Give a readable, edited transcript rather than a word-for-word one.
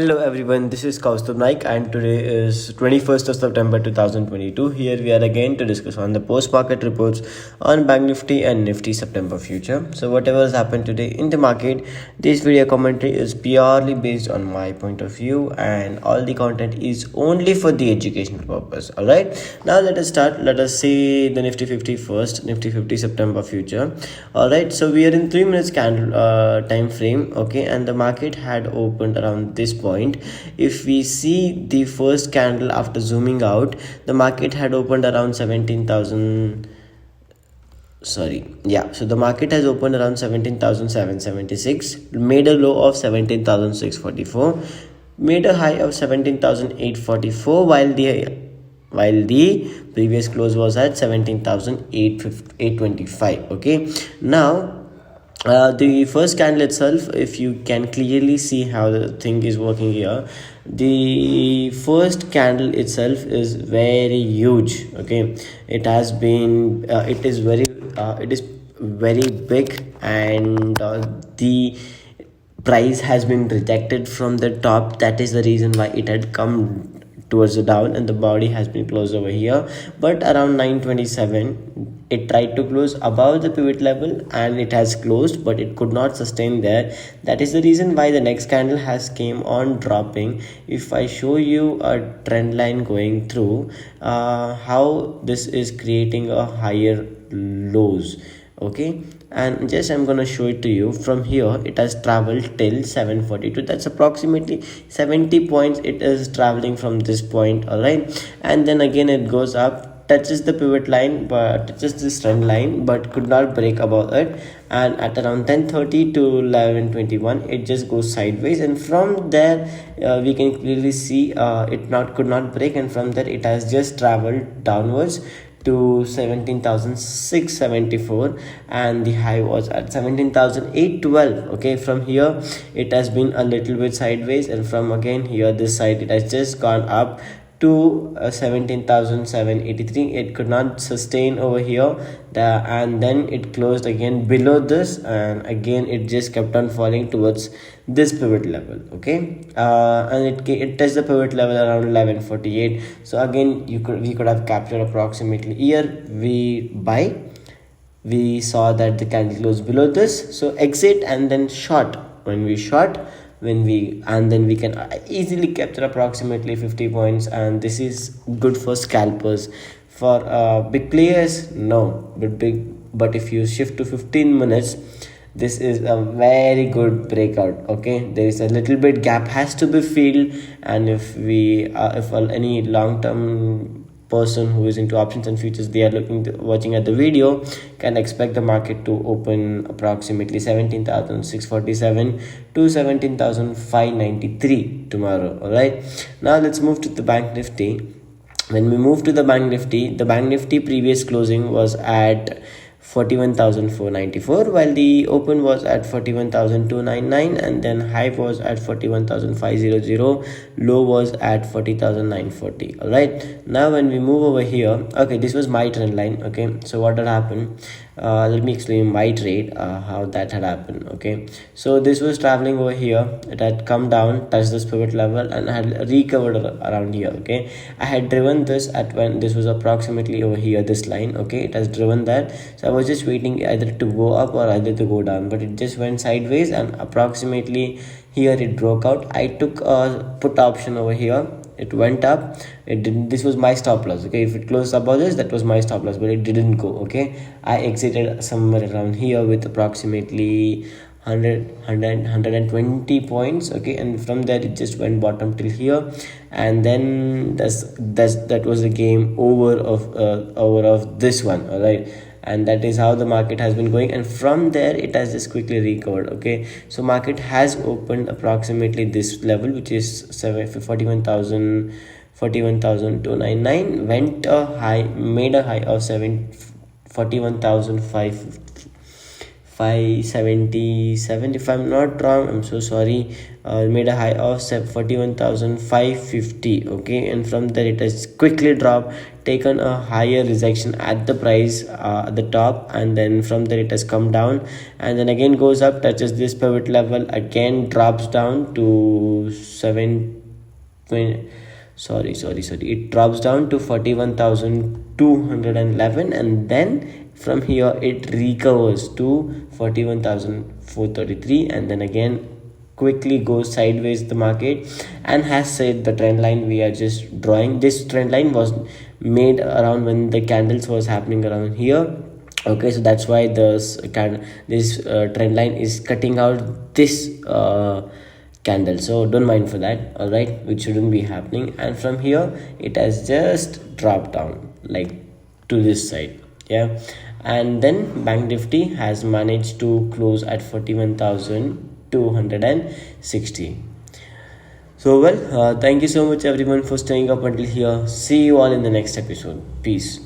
Hello everyone, this is Kaustubh Naik and today is 21st of September 2022. Here we are again to discuss on the post-market reports on Bank Nifty and Nifty September future. So whatever has happened today in the market, this video commentary is purely based on my point of view and all the content is only for the educational purpose. Alright, now let us start. Let us see the Nifty 50 first, Nifty 50 September future. Alright, so we are in 3 minutes candle time frame, okay, and the market had opened around this point. If we see the first candle after zooming out, the market had opened around 17,000. So the market has opened around 17,776, made a low of 17,644, made a high of 17,844, while the previous close was at 17,825. Okay, now the first candle itself, if you can clearly see how the thing is working here, the first candle itself is very huge. Okay, it has been it is very big, and the price has been rejected from the top. That is the reason why it had come towards the down, and the body has been closed over here. But around 927 it tried to close above the pivot level and it has closed, but it could not sustain there. That is the reason why the next candle has came on dropping. If I show you a trend line going through, how this is creating a higher lows. Okay, and just I'm gonna show it to you. From here it has traveled till 742. That's approximately 70 points it is traveling from this point. All right, and then again it goes up, touches the pivot line, but touches this trend line, but could not break above it. And at around 10:30 to 11:21 it just goes sideways, and from there we can clearly see could not break, and from there it has just traveled downwards to 17,674, and the high was at 17,812. Okay, from here it has been a little bit sideways, and from again here this side it has just gone up to 17,783. It could not sustain over here, and then it closed again below this, and again it just kept on falling towards this pivot level. Okay, and it touched the pivot level around 1148. So again we could have captured approximately here. We saw that the candle closed below this, so exit and then short. And then we can easily capture approximately 50 points, and this is good for scalpers. For big players, no, but if you shift to 15 minutes, this is a very good breakout. Okay, there is a little bit gap has to be filled, and if any long-term person who is into options and futures, they are watching at the video, can expect the market to open approximately 17,647 to 17,593 tomorrow. All right, now let's move to the Bank Nifty. When we move to the Bank Nifty previous closing was at 41,494, while the open was at 41,299, and then high was at 41,500, low was at 40,940. all right, now when we move over here, okay, this was my trend line. Okay, so what had happened, let me explain my trade, how that had happened. Okay, so this was traveling over here, it had come down, touched this pivot level, and had recovered around here. Okay, I had driven this at when this was approximately over here, this line. Okay, it has driven that, so I was just waiting either to go up or either to go down, but it just went sideways, and approximately here it broke out. I took a put option over here, it went up, it didn't, this was my stop loss. Okay, if it closed above this, that was my stop loss, but it didn't go. Okay, I exited somewhere around here with approximately 120 points. Okay, and from there it just went bottom till here, and then that was the game over of this one. All right, and that is how the market has been going, and from there it has just quickly recovered. Okay, so market has opened approximately this level, which is 41,299, went a high, made a high of 41,500, 577 if I'm not wrong. I'm so sorry. Made a high of 41,550. Okay, and from there it has quickly dropped, taken a higher rejection at the price at the top, and then from there it has come down, and then again goes up, touches this pivot level, again drops down to 7. Sorry, it drops down to 41,211, and then from here it recovers to 41,433, and then again quickly goes sideways the market, and has said the trend line we are just drawing. This trend line was made around when the candles was happening around here. Okay, so that's why this trend line is cutting out this candle, so don't mind for that. All right, which shouldn't be happening, and from here it has just dropped down like to this side. Yeah, and then bank nifty has managed to close at 41,260. So well, thank you so much everyone for staying up until here. See you all in the next episode. Peace.